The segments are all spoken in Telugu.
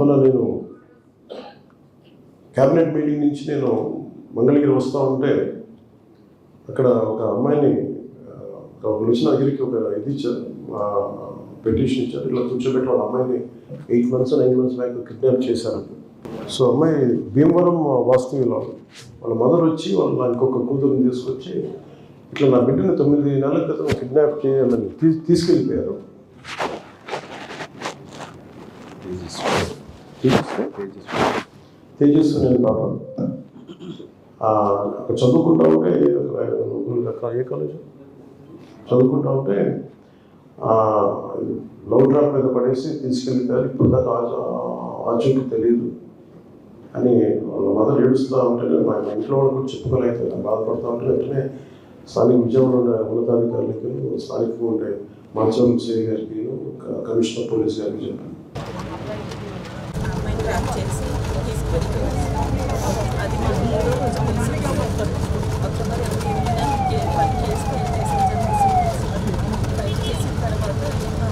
మొన్న నేను క్యాబినెట్ మీటింగ్ నుంచి నేను మంగళగిరి వస్తూ ఉంటే అక్కడ ఒక అమ్మాయిని వచ్చిన దగ్గరికి ఒక ఇది ఇచ్చారు, పెటిషన్ ఇచ్చారు. ఇట్లా కూర్చోబెట్టి వాళ్ళ అమ్మాయిని 8 months 9 months బ్యాక్ కిడ్నాప్ చేశారు. సో అమ్మాయి భీమవరం వాస్తవ్యులు, వాళ్ళ మదర్ వచ్చి వాళ్ళ ఇంకొక కూతురుని తీసుకొచ్చి ఇట్లా నా బిడ్డని 9 నెలల క్రితం కిడ్నాప్ చేయాలని తీసుకెళ్ళిపోయారు. తేజస్సు నేను పాప అక్కడ చదువుకుంటా ఉంటే ఏ కాలేజ్ చదువుకుంటా ఉంటే లవ్ డ్రాప్ మీద పడేసి తీసుకెళ్ళిపోయారు. ఇప్పుడు దాకా ఆచూకీ తెలియదు అని వాళ్ళ మదర్ ఏడుస్తూ ఉంటే మా ఇంట్లో వాళ్ళు కూడా చెప్పుకోలేకపోతే బాధపడుతూ ఉంటే వెంటనే స్థానిక విజయవాడ ఉండే ఉన్నతాధికారులకి, స్థానికంగా ఉండే మాచవరం సిఐ గారికి, కమిషనర్ పోలీస్ గారికి చెప్పాను. అది మా చేసిన తర్వాత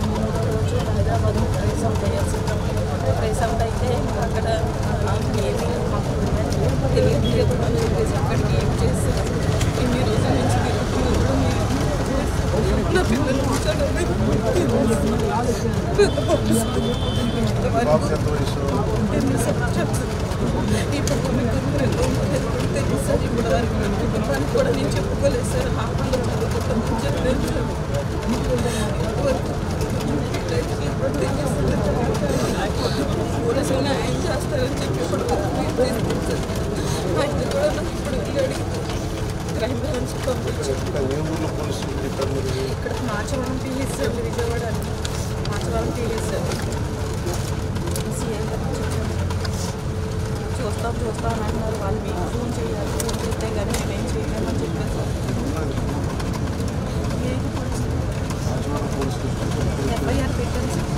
3వ రోజు హైదరాబాద్ ప్రెస్ అవుట్ అయితే అక్కడ ఏమీ మాకు తెలియదు అని చెప్పేసి అక్కడికి ఏం చేస్తారు ఇన్ని రోజుల నుంచి నా పిల్లలు ఇప్పుడు తెలుసు ఇప్పుడు వారికి కూడా నేను చెప్పుకోలేదు సార్. హాస్పిటల్లో చదువుకుంటామని చెప్పలేదు సార్. పోలీసులు న్యాయం చేస్తారని చెప్పి ఇప్పుడు ఆయన కూడా నాకు ఇప్పుడు అడిగి క్రైమ్ బ్రాంచ్ పంపించారు. ఇక్కడ Machavaram PS sir, Vijayawada Machavaram PS sir. చూస్తాం అని అంటున్నారు. వాళ్ళు మీకు ఫోన్ చేయాలి, ఫోన్ చేస్తే కానీ మేమేం చేయలేమని చెప్పారు సార్. ఎఫ్ఐఆర్ పెట్టాను సార్.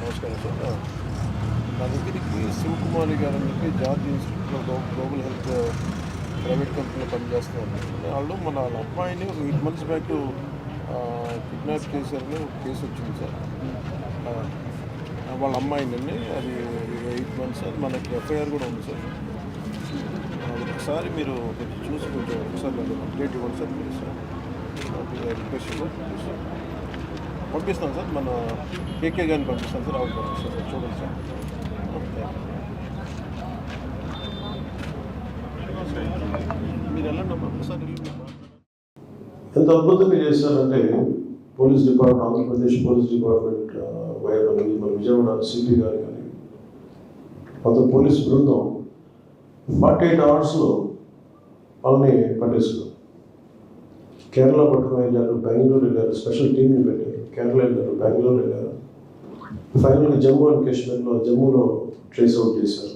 నమస్కారం సార్. నా దగ్గరికి శివకుమారి గారు అని చెప్పి జార్జ్ ఇన్స్టిట్యూట్లో గ్లోబల్ హెల్త్ ప్రైవేట్ కంపెనీలో పనిచేస్తున్నారు. వాళ్ళు వాళ్ళ అబ్బాయిని 8 months బ్యాక్ కిడ్నాప్ చేశారని ఒక కేసు వచ్చింది సార్. వాళ్ళ అమ్మాయిని అది 8 months అది మనకి ఎఫ్ఐఆర్ కూడా ఉంది సార్. ఒకసారి మీరు చూసి కొంచెం ఒకసారి అప్డేట్ ఇవ్వండి sir. Please sir, request sir. పంపిస్తాను సార్, మన కేకే గారిని పంపిస్తాను సార్. ఆవిడ పంపిస్తాను సార్, చూడండి సార్. మీరు వెళ్ళండి ఒకసారి. ఎంత అద్భుతంగా చేశారంటే police department, Andhra Pradesh police department మన విజయవాడ సిపి గారు కానీ మొత్తం పోలీస్ బృందం 48 hours వాళ్ళని పట్టేసుకున్నారు. కేరళ పట్టుకుని వెళ్ళారు, బెంగళూరు వెళ్ళారు, స్పెషల్ టీంని పెట్టారు. కేరళ వెళ్ళారు, బెంగళూరు వెళ్ళారు. ఫైనల్గా జమ్మూ అండ్ కాశ్మీర్లో జమ్మూలో ట్రేస్ అవుట్ చేశారు.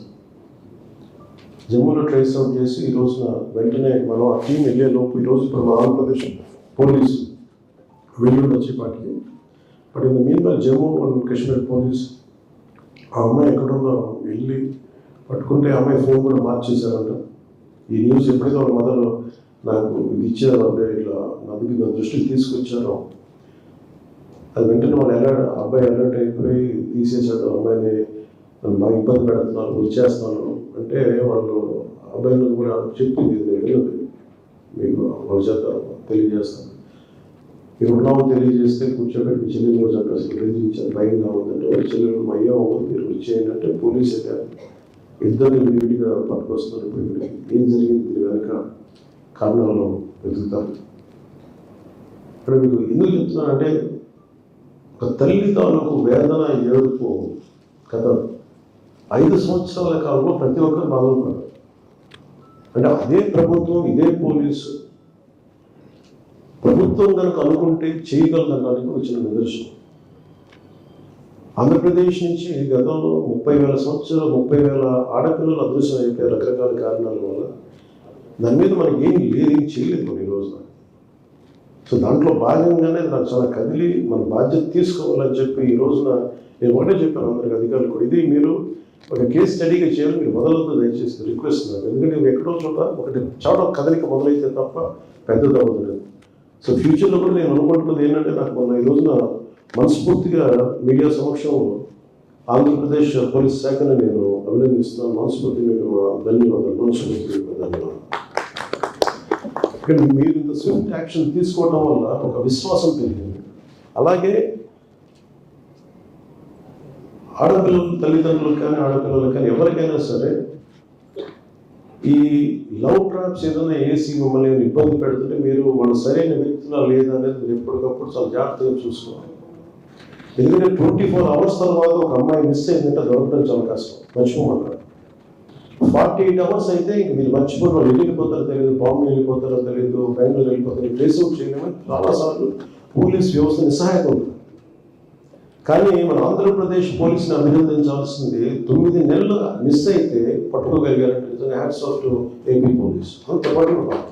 జమ్మూలో ట్రేస్ అవుట్ చేసి ఈ రోజున వెంటనే మనం ఆ టీం వెళ్ళే లోపు ఈరోజు ఇప్పుడు మన ఆంధ్రప్రదేశ్ పోలీసు వెళ్ళి వచ్చేపాటికి. But in the mean by Jammu and Kashmir police ఆ అమ్మాయి ఎక్కడుందో వెళ్ళి పట్టుకుంటే ఆ అమ్మాయి ఫోన్ కూడా మార్చేశారంట. ఈ న్యూస్ ఎప్పుడైతే వాళ్ళ మదర్ నాకు ఇది ఇచ్చారో, అంటే ఇట్లా నా దృష్టికి తీసుకొచ్చారో, అది వెంటనే వాళ్ళు అబ్బాయి అలర్ట్ అయిపోయి తీసేసాడు. అమ్మాయిని బాగా ఇబ్బంది పెడుతున్నారు, వచ్చేస్తున్నారు అంటే వాళ్ళు అబ్బాయిని కూడా చెప్పింది వెళ్ళదు, మీకు వాళ్ళ చేత తెలియజేస్తాను. మీరు ఉన్నామో తెలియజేస్తే కూర్చోబెట్టి మీ చెల్లెలు కూడా చెప్పి అసలు బెదిరించారు, భయంగా ఉందంటే వాళ్ళ చెల్లెలు అయ్యో అవ్వదు మీరు వచ్చేయండి అంటే పోలీసు అయితే ఇద్దరిని విడివిడిగా పట్టుకొస్తున్నారు. ఇప్పుడు ఇక్కడికి ఏం జరిగింది దీని వెనక కారణాలను వెతుకుతారు. ఇక్కడ మీకు ఎందుకు చెప్తున్నానంటే ఒక తల్లి తాలూకు వేదన ఏడుపు కథ 5 సంవత్సరాల కాలంలో ప్రతి ఒక్కరు బాధపడ్డారు. అంటే అదే ప్రభుత్వం, ఇదే పోలీసు ప్రభుత్వం కనుక అనుకుంటే చేయగలదనడానికి వచ్చిన నిదర్శనం. ఆంధ్రప్రదేశ్ నుంచి గతంలో 30,000 ఆడపిల్లలు అదృశ్యం అయిపోయారు రకరకాల కారణాల వల్ల. దాని మీద మనకి ఏం లేదు, ఏం చేయలేదు మన ఈ రోజున. సో దాంట్లో భాగంగానే నాకు చాలా కదిలి మన బాధ్యత తీసుకోవాలని చెప్పి ఈ రోజున నేను ఒకటే చెప్పాను అందరికి అధికారులు కూడా, ఇది మీరు ఒక కేసు స్టడీగా చేయాలి, మీరు మొదలవుతూ దయచేసి రిక్వెస్ట్ ఉన్నారు. ఎందుకంటే ఎక్కడో చోట ఒకటి చోట కదలిక మొదలైతే తప్ప పెద్దది అవ్వదు. సో ఫ్యూచర్లో కూడా నేను అనుకుంటున్నది ఏంటంటే, నాకు మొన్న ఈ రోజున మనస్ఫూర్తిగా మీడియా సమక్షంలో ఆంధ్రప్రదేశ్ పోలీస్ శాఖను నేను అభినందిస్తున్నాను. మనస్ఫూర్తిగా మీకు మా ధన్యవాదాలు, మనస్ఫూర్తిగా ధన్యవాదాలు. ఇక్కడ మీరు ఇంత స్విఫ్ట్ యాక్షన్ తీసుకోవడం వల్ల ఒక విశ్వాసం పెరిగింది. అలాగే ఆడపిల్లల తల్లిదండ్రులకు కానీ ఆడపిల్లలకు కానీ ఎవరికైనా సరే ఈ లవ్ ట్రాప్స్ ఏదైనా వేసి మిమ్మల్ని ఇబ్బంది పెడుతుంటే మీరు వాళ్ళు సరైన వ్యక్తులా లేదా అనేది మీరు ఎప్పటికప్పుడు చాలా జాగ్రత్తగా చూసుకోవాలి. ఎందుకంటే 24 hours తర్వాత ఒక అమ్మాయి మిస్ అయిందంటే దొరకడం చాలా కష్టం, మర్చిపోమంటారు. 48 hours అయితే ఇంక మీరు మర్చిపోయి వాళ్ళు వెళ్ళిపోతారో తెలియదు, బాంబే వెళ్ళిపోతారో తెలియదు, బెంగళూరు వెళ్ళిపోతారో ట్రేస్ అవుట్ చేయలేమని చాలాసార్లు పోలీస్ వ్యవస్థ నిస్సహాయత ఉంటుంది. కానీ మన ఆంధ్రప్రదేశ్ పోలీసుని అభినందించాల్సింది 9 నెలలు మిస్ అయితే పట్టుకోగలిగారంటే నిజంగా hats off to AP police. అంత పట్టుకోవాలి.